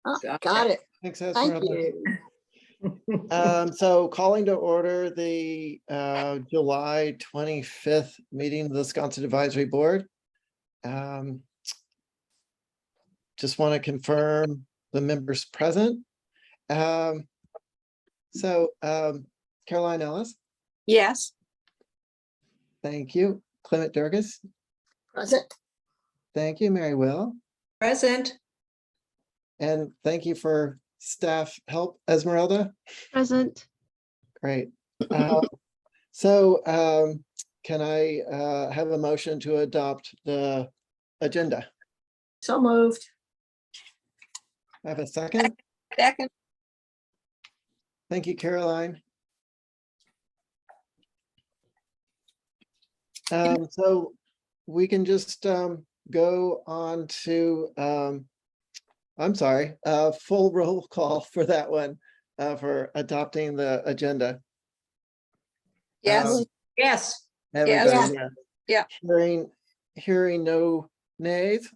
Oh, got it. Thanks, Thank Esmeralda. you. So calling to order the July 25th meeting of the Sconset Advisory Board. Just want to confirm the members present. Caroline Ellis, Yes. thank you. Clement Durgas, Present. thank you. Mary Will, Present. and thank you for staff help, Esmeralda. Present. Great. Can I have a motion to adopt the agenda? So moved. I have a second. Second. Thank you, Caroline. So we can just go on to, I'm sorry, full roll call for that one, for adopting the agenda. Yes. Yes. Everybody, Yeah. Hearing no nays,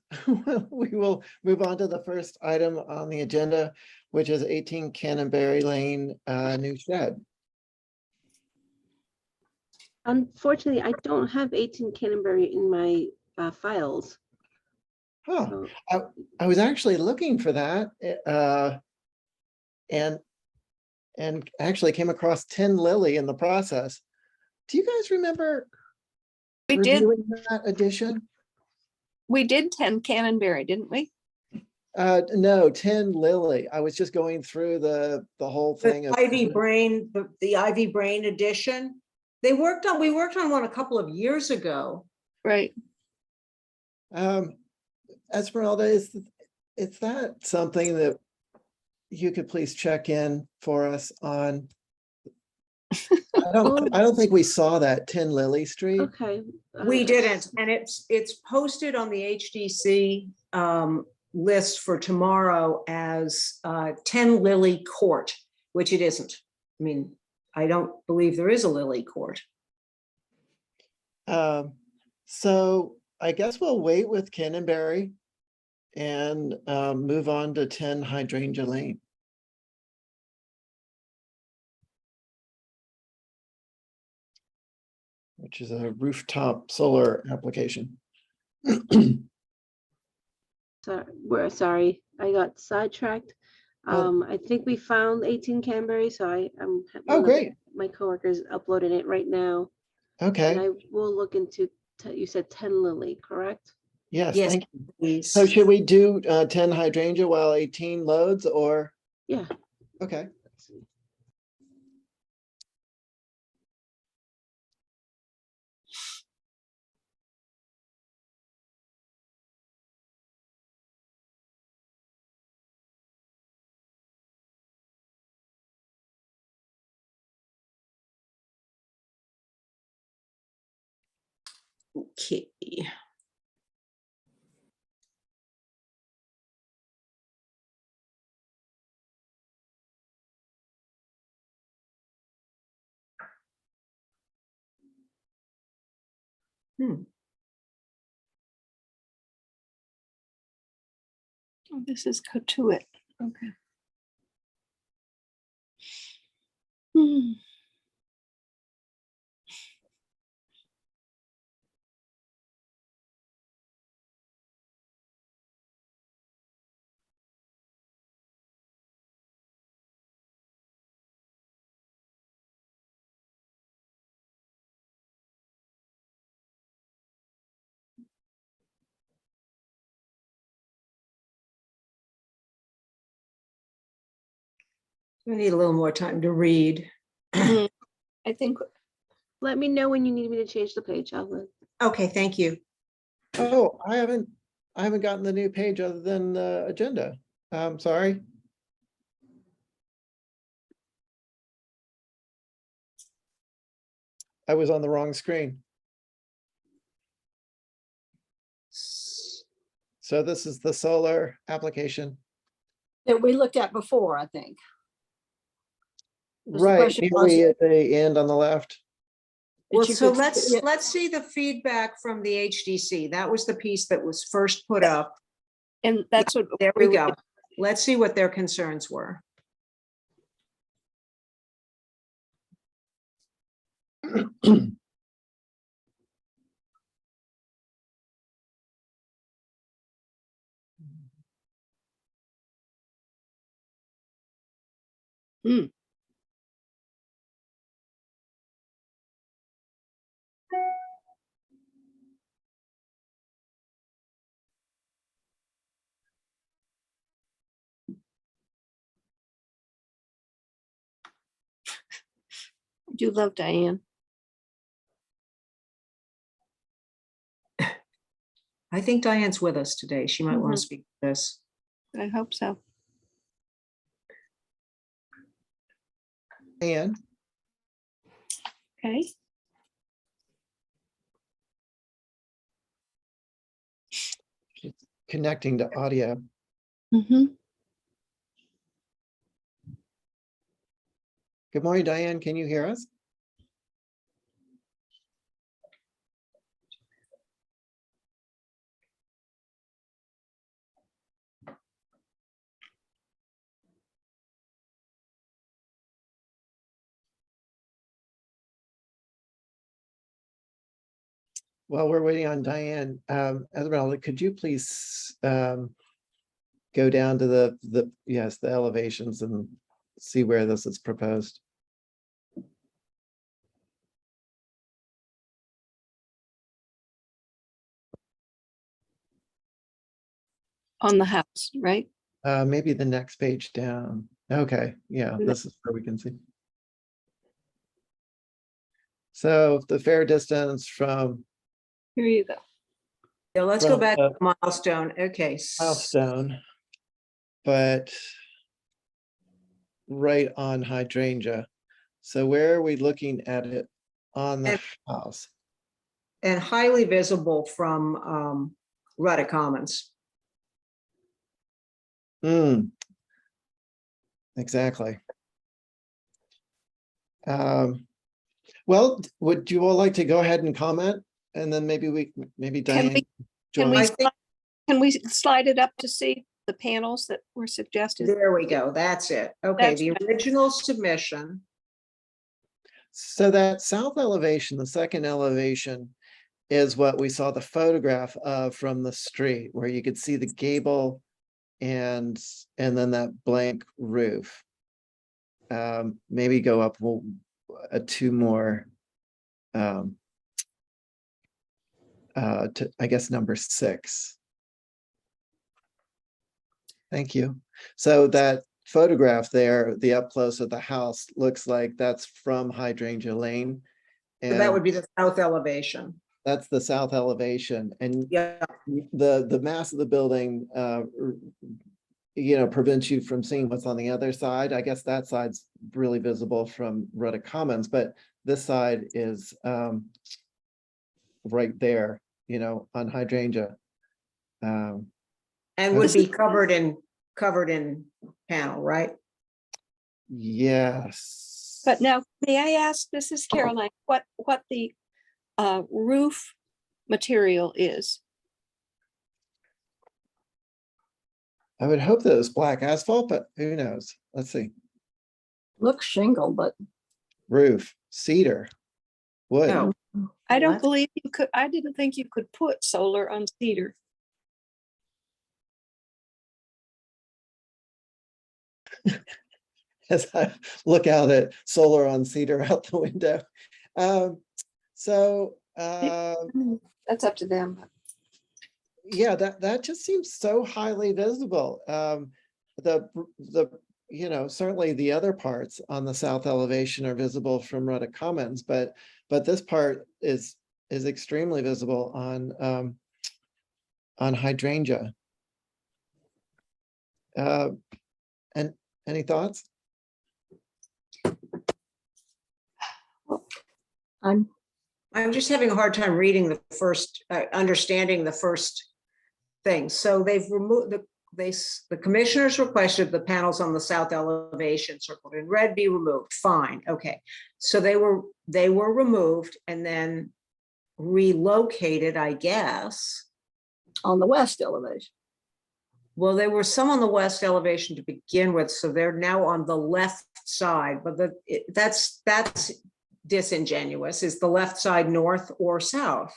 we will move on to the first item on the agenda, which is 18 Cannonberry Lane, new shed. Unfortunately, I don't have 18 Cannonberry in my files. Huh. So, I was actually looking for that, and actually came across 10 Lily in the process. Do you guys remember We did. reviewing that edition? We did 10 Cannonberry, didn't we? No, 10 Lily. I was just going through the whole thing The of Ivy Brain, the Ivy Brain edition. We worked on one a couple of years ago. Right. Esmeralda, is that something that you could please check in for us on? I don't think we saw that 10 Lily Street. okay. We didn't, and it's posted on the HDC list for tomorrow as 10 Lily Court, which it isn't. I mean, I don't believe there is a Lily Court. So I guess we'll wait with Cannonberry and move on to 10 Hydrangea Lane. Which is a rooftop solar application. Sorry, I got sidetracked. Oh. I think we found 18 Cannonberry, so I'm Oh, great. my coworkers uploading it right now. And Okay, I will look into, you said 10 Lily, correct? yes, Yes, thank you. please. So should we do 10 Hydrangea while 18 loads, or? Yeah. Okay, Let's see. Okay. Oh, this is Cotuit. Okay. Hmm. We need a little more time to read. I think Let me know when you need me to change the page, Evelyn. Okay, thank you. oh, I haven't gotten the new page other than the agenda. I'm sorry. I was on the wrong screen. So this is the solar application. That we looked at before, I think. The Right, question was- nearly at the end on the left. that Well, you so could- yeah, let's see the feedback from the HDC. That was the piece that was first put up. and that's what There we go. let's see what their concerns were. I do love Diane. I think Diane's with us today. She might want Mhm. to speak to this. I hope so. And Okay. connecting to audio. Mm-hmm. Good morning, Diane. Can you hear us? While we're waiting on Diane, Esmeralda, could you please go down to the elevations and see where this is proposed? On the house, right? Maybe the next page down. Okay, yeah, this is where we can see. So the fair distance from Here you go. Yeah, let's go From, back to milestone. Okay. Milestone, but right on Hydrangea. So where are we looking at it on the house? And highly visible from Ruddock Commons. Exactly. Well, would you all like to go ahead and comment? And then maybe Diane. Can we, I join. think can we slide it up to see the panels that were suggested? there we go. That's it. Okay, That's the right. original submission. So that south elevation, the second elevation, is what we saw the photograph of from the street, where you could see the gable and then that blank roof. Maybe go up two more. To, I guess, number 6. Thank you. So that photograph there, the up close of the house, looks like that's from Hydrangea Lane. So that would And be the south elevation. that's the south elevation. And Yeah, the mass of the building, prevents you from seeing what's on the other side. I guess that side's really visible from Ruddock Commons, but this side is right there, on Hydrangea. and would be covered in panel, right? Yes. But now, may I ask, this is Caroline, what the roof material is? I would hope that it was black asphalt, but who knows? Let's see. Looks shingle, but Roof, cedar, wood. No. I don't What? believe you could, I didn't think you could put solar on cedar. As I look out at solar on cedar out the window. That's up to them. Yeah, that just seems so highly visible. Certainly the other parts on the south elevation are visible from Ruddock Commons, but this part is extremely visible on Hydrangea. And any thoughts? I'm just having a hard time reading the first, understanding the first thing. So they've removed the commissioners requested the panels on the south elevation circled in red be removed. Fine. Okay. So they were removed and then relocated, I guess. on the west elevation. Well, there were some on the west elevation to begin with, so they're now on the left side, but that's disingenuous. Is the left side north or south?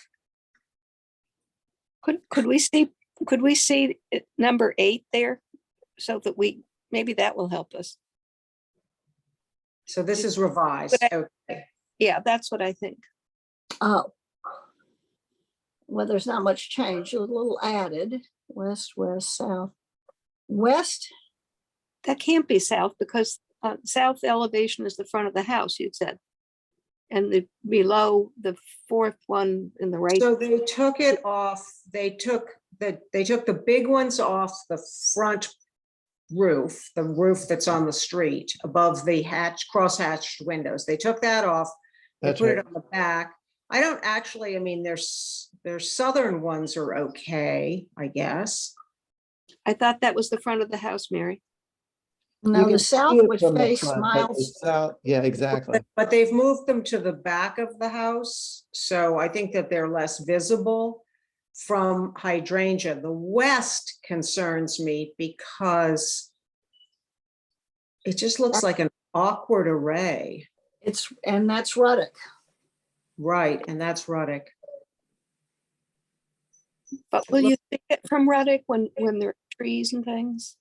Could we see number 8 there? So that maybe that will help us. So this is revised. But Okay. Yeah, that's what I think. Oh. Well, there's not much change, a little added, west, west, south. West, That can't be south because south elevation is the front of the house, you said. And below the 4th one in the right. So they took it off. They took the big ones off the front roof, the roof that's on the street above the cross-hatched windows. They took that off. They That's put right. it on the back. I don't actually, I mean, their southern ones are okay, I guess. I thought that was the front of the house, Mary. You no, can the see south it would from the face front, but the miles. south- Yeah, exactly. But they've moved them to the back of the house. So I think that they're less visible from Hydrangea. The west concerns me because it just looks like an awkward array. And that's Ruddock. Right, and that's Ruddick. But will you see it from Ruddick when there are trees and things?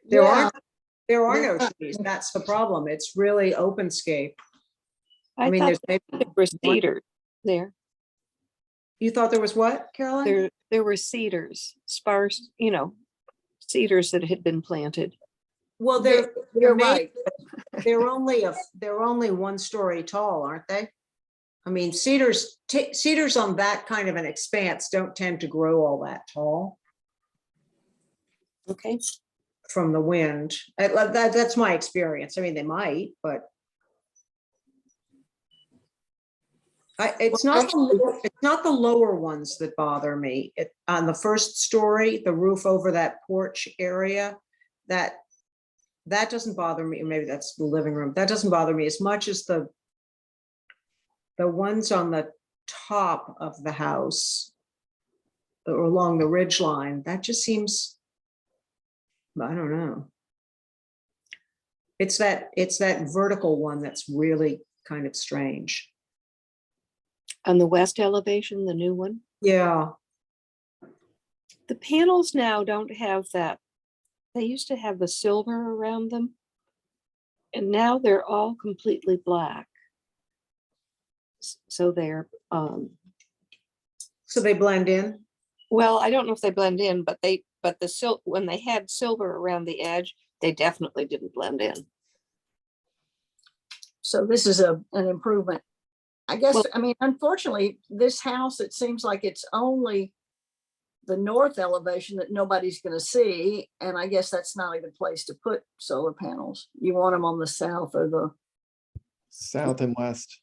There Yeah, are no Yeah. trees. That's the problem. It's really open scape. I mean, thought there's maybe, there were cedars there. you thought there was what, Caroline? There were cedars, sparse, cedars that had been planted. Well, you're right. they're only 1 story tall, aren't they? I mean, cedars on that kind of an expanse don't tend to grow all that tall Okay. from the wind. That's my experience. I mean, they might, but it's not the lower ones that bother me. On the first story, the roof over that porch area, that doesn't bother me. Maybe that's the living room. That doesn't bother me as much as the ones on the top of the house or along the ridge line. That just seems, I don't know. It's that vertical one that's really kind of strange. On the west elevation, the new one. Yeah. The panels now don't have that. They used to have the silver around them. And now they're all completely black. So they're, So they blend in. well, I don't know if they blend in, but when they had silver around the edge, they definitely didn't blend in. So this is an improvement. I guess, Well- I mean, unfortunately, this house, it seems like it's only the north elevation that nobody's going to see. And I guess that's not a good place to put solar panels. You want them on the south or South and west.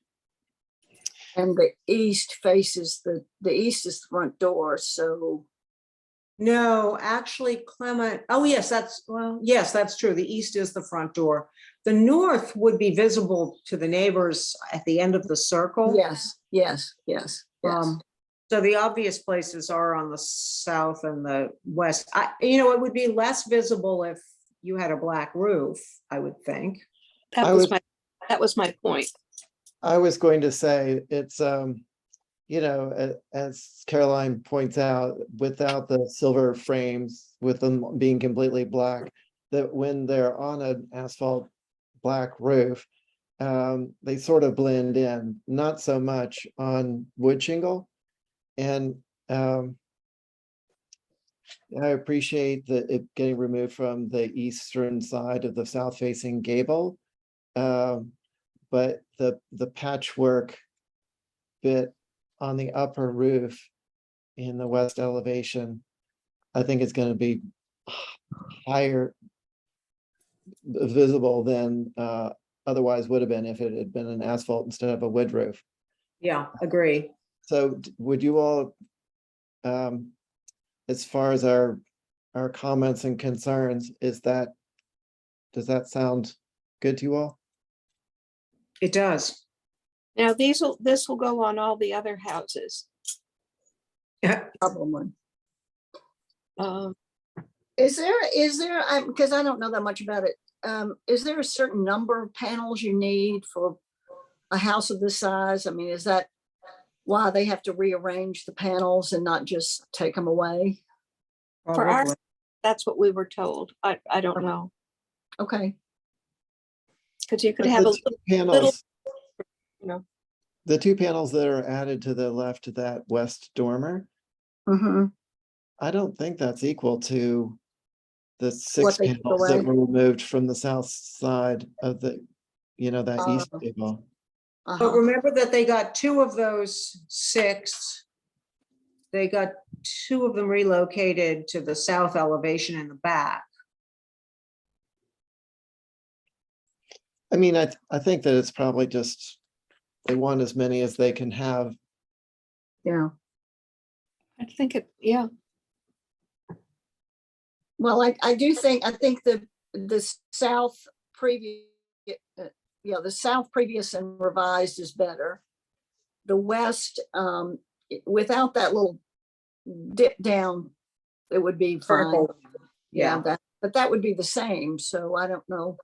and the east faces the east is the front door. So No, actually, Clement, oh, yes, that's true. The east is the front door. The north would be visible to the neighbors at the end of the circle. yes. So the obvious places are on the south and the west. It would be less visible if you had a black roof, I would think. That was my point. I was going to say it's, as Caroline points out, without the silver frames, with them being completely black, that when they're on an asphalt black roof, they sort of blend in, not so much on wood shingle. And I appreciate that it getting removed from the eastern side of the south facing gable. But the patchwork bit on the upper roof in the west elevation, I think it's going to be higher visible than otherwise would have been if it had been an asphalt instead of a wood roof. Yeah, agree. So would you all, as far as our comments and concerns, does that sound good to you all? It does. Now this will go on all the other houses. Problem one. Is there, because I don't know that much about it. Is there a certain number of panels you need for a house of this size? I mean, is that why they have to rearrange the panels and not just take them away? For our, Probably. that's what we were told. I don't know. Okay, Because you could But have a the two little, panels, you know, the two panels that are added to the left of that west dormer, mm-hmm, I don't think that's equal to the six they took panels that away? were removed from the south side of the, that east Oh. gable. But Uh-huh. remember that they got 2 of those 6. They got 2 of them relocated to the south elevation in the back. I mean, I think that it's probably just, they want as many as they can have. Yeah, I think it, yeah. well, I think the south previous, the south previous and revised is better. The west, without that little dip down, it would be fine. Vertical. Yeah, Yeah. but that would be the same, so I don't know.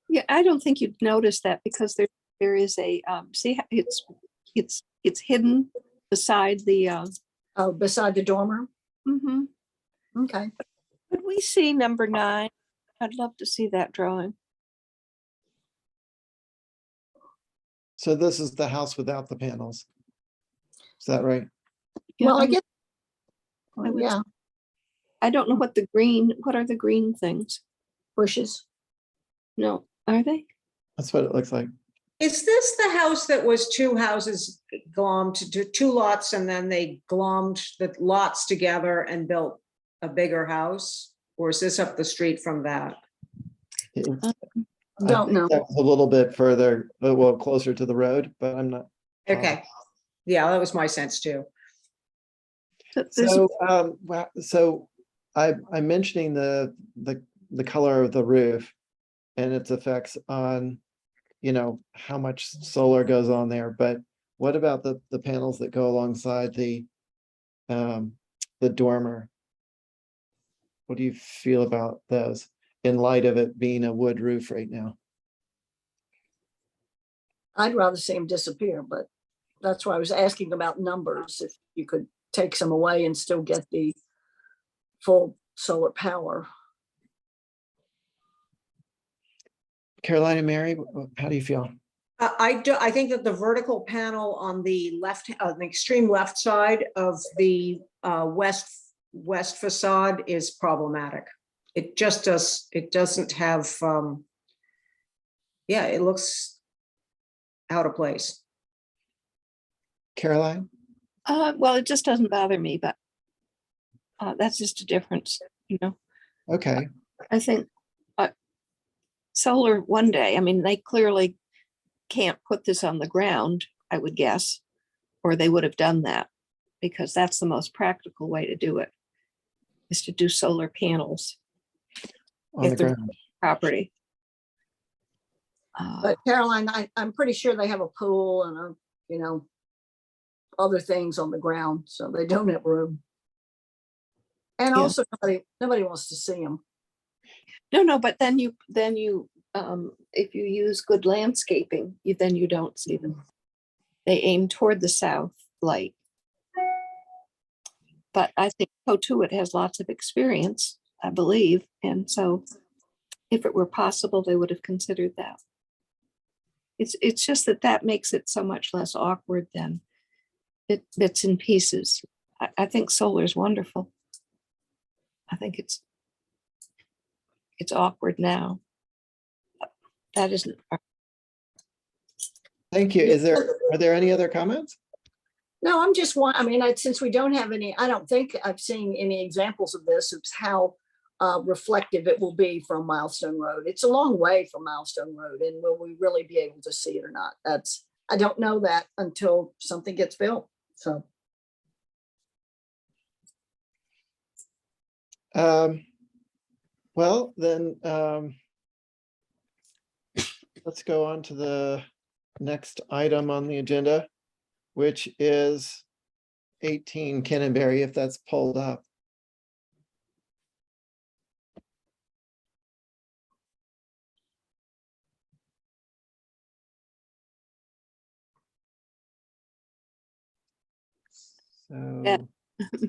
Yeah, I don't think you'd notice that because there is a, see, how it's hidden beside the, Oh, beside the dormer? mhm. Okay. Could we see number 9? I'd love to see that drawing. So this is the house without the panels. Is that right? Yeah, Well, I I'm- guess, I would- yeah, I don't know what are the green things? bushes. No, are they? That's what it looks like. Is this the house that was 2 houses glommed to 2 lots and then they glommed the lots together and built a bigger house? Or is this up the street from that? It's- I Don't think know. that was a little bit further, well, closer to the road, but I'm not. Okay. Yeah, that was my sense too. There's- So I'm mentioning the color of the roof and its effects on, how much solar goes on there, but what about the panels that go alongside the dormer? What do you feel about those in light of it being a wood roof right now? I'd rather see them disappear, but that's why I was asking about numbers, if you could take some away and still get the full solar power. Caroline and Mary, how do you feel? I think that the vertical panel on the left, the extreme left side of the west facade is problematic. It doesn't have, yeah, it looks out of place. Caroline? well, it just doesn't bother me, but that's just a difference, Okay, I think solar one day, I mean, they clearly can't put this on the ground, I would guess, or they would have done that because that's the most practical way to do it, is to do solar panels on the if they're ground. property. But Caroline, I'm pretty sure they have a pool and other things on the ground, so they don't have room. And Yeah. also, nobody wants to see them. No, but then you, if you use good landscaping, then you don't see them. They aim toward the south light. But I think Cotuit has lots of experience, I believe, and so if it were possible, they would have considered that. It's just that makes it so much less awkward than bits and pieces. I think solar is wonderful. I think it's awkward now. That isn't. Thank you. Are there any other comments? No, I'm just one, since we don't have any, I don't think I've seen any examples of this, of how reflective it will be from Milestone Road. It's a long way from Milestone Road, and will we really be able to see it or not? I don't know that until something gets built, so. Well, then, let's go on to the next item on the agenda, which is 18 Cannonberry, if that's pulled up. Yeah. So.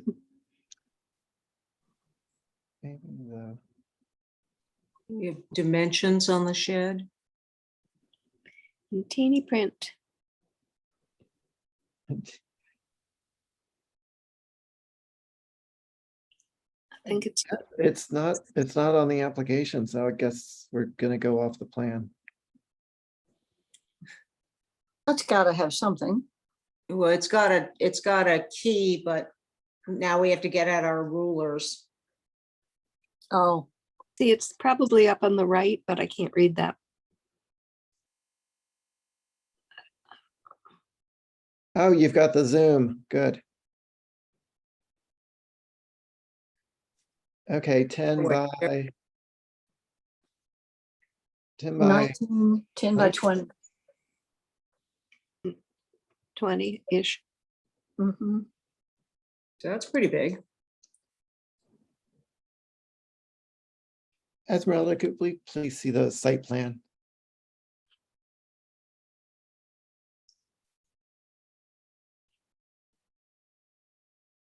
Maybe the, You have dimensions on the shed. In teeny print. I think it's, it's not on the application, so I guess we're gonna go off the plan. That's gotta have something. Well, it's got a key, but now we have to get out our rulers. Oh, see, it's probably up on the right, but I can't read that. Oh, you've got the zoom, good. Okay, 10 Wait, by. 10 by, 19, 10 by 20. 20-ish. Mhm. So that's pretty big. Esmeralda, could we please see the site plan?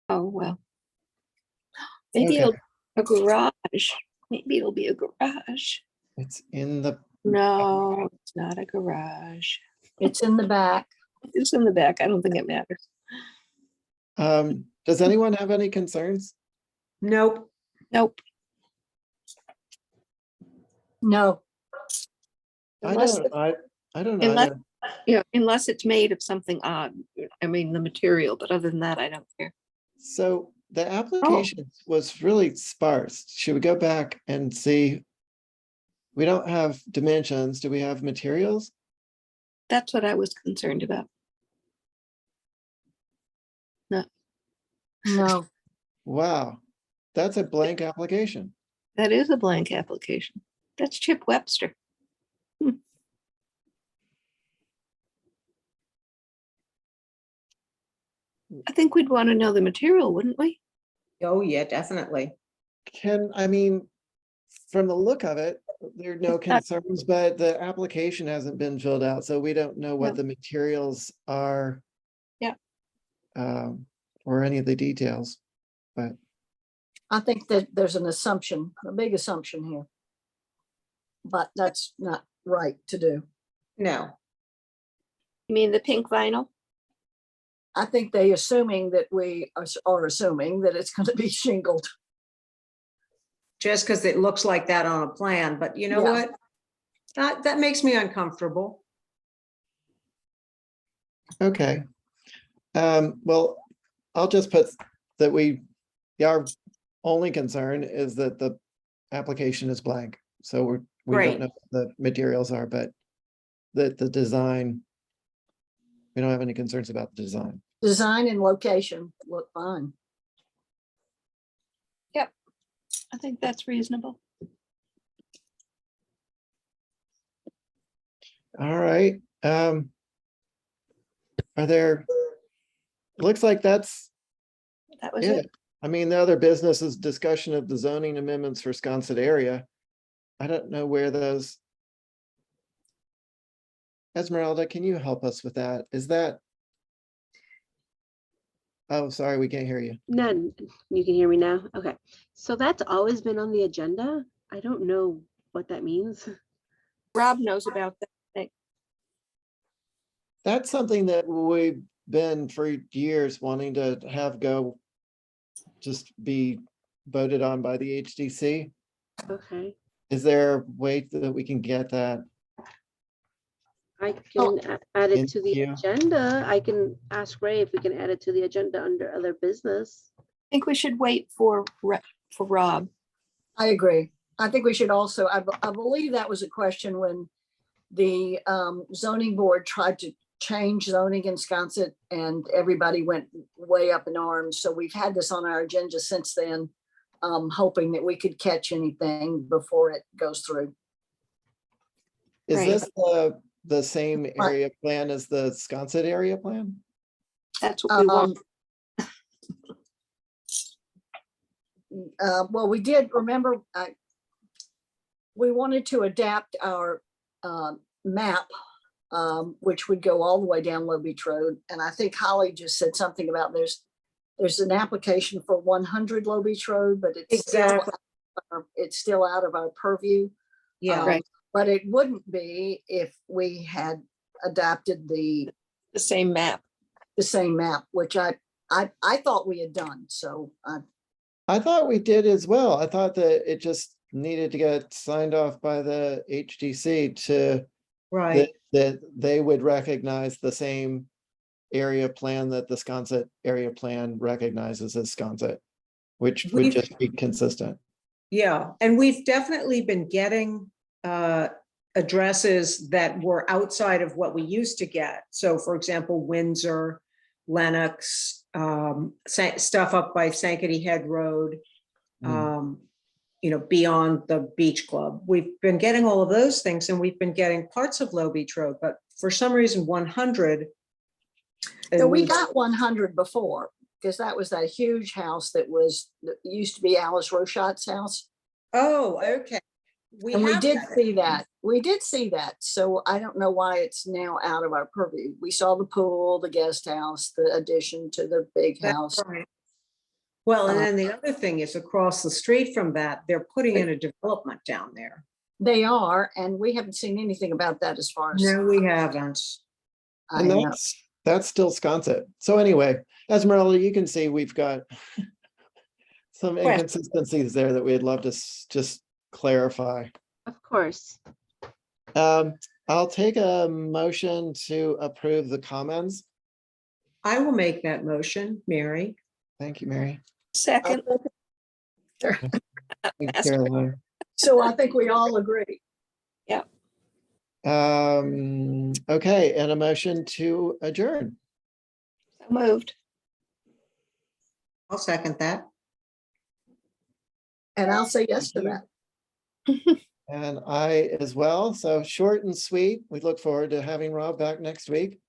Oh, well. Maybe Okay. it'll a garage. Maybe it'll be a garage. It's in the, No, it's not a garage. It's in the back. It's in the back. I don't think it matters. does anyone have any concerns? Nope. Nope. No, Unless, I don't know. unless, you know, unless it's made of something odd. I mean, the material, but other than that, I don't care. So the application was really sparse. Should we go back and see? We don't have dimensions. Do we have materials? That's what I was concerned about. no. Wow, that's a blank application. That is a blank application. That's Chip Webster. I think we'd want to know the material, wouldn't we? Oh, yeah, definitely. I mean, from the look of it, there are no concerns, but the application hasn't been filled out, so we don't know what No. the materials are. Yeah. Or any of the details, but I think that there's an assumption, a big assumption here. But that's not right to do. No. You mean the pink vinyl? I think they assuming that we are assuming that it's going to be shingled. Just because it looks like that on a plan, but you know Yeah. what? That makes me uncomfortable. okay. Well, I'll just put that our only concern is that the application is blank. So we Great. don't know what the materials are, but that the design, we don't have any concerns about the design. Design and location look fine. I think that's reasonable. All right. Are there, looks like that's That was it. it. I mean, the other business is discussion of the zoning amendments for Sconset area. I don't know where those. Esmeralda, can you help us with that? Is that? Oh, sorry, we can't hear you. None. You can hear me now? Okay. So that's always been on the agenda. I don't know what that means. Rob knows about that. That's something that we've been for years wanting to have go just be voted on by the HDC. Okay. Is there a way that we can get that? I can add it to the Thank you. agenda. I can ask Ray if we can add it to the agenda under other business. I think we should wait for Rob. I agree. I think we should also, I believe that was a question when the zoning board tried to change zoning in Sconset and everybody went way up in arms. So we've had this on our agenda since then, hoping that we could catch anything before it goes through. Is Right. this the same area plan as the Sconset area plan? That's what we want. Well, we did, remember, we wanted to adapt our map, which would go all the way down Low Beach Road. And I think Holly just said something about there's there's an application for 100 Low Beach Road, but Exactly. it's still out of our purview. Yeah, Right. But it wouldn't be if we had adapted the same map. same map, which I thought we had done. So I thought we did as well. I thought that it just needed to get signed off by the HDC to, right. that they would recognize the same area plan that the Sconset area plan recognizes as Sconset, which would We've- just be consistent. Yeah, and we've definitely been getting addresses that were outside of what we used to get. So for example, Windsor, Lenox, stuff up by Sankaty Head Road, beyond the beach club. We've been getting all of those things, and we've been getting parts of Low Beach Road, but for some reason, 100. so we got 100 before, because that was that huge house that used to be Alice Rochat's house. Oh, okay. And we have did that. see that. We did see that. So I don't know why it's now out of our purview. We saw the pool, the guest house, the addition to the big That's house. right. Well, and Uh, then the other thing is across the street from that, they're putting in a development down there. They are, and we haven't seen anything about that as far as No, we haven't. I And know. that's still Sconset. So anyway, Esmeralda, you can see we've got some Question. inconsistencies there that we'd love to just clarify. Of course. I'll take a motion to approve the comments. I will make that motion, Mary. Thank you, Mary. Second, Thank you, Ask- Caroline. So I think we all agree. Okay, and a motion to adjourn. so moved. I'll second that. And I'll say yes to Thank that. And I as well. So short and sweet. We look forward to having Rob back next week.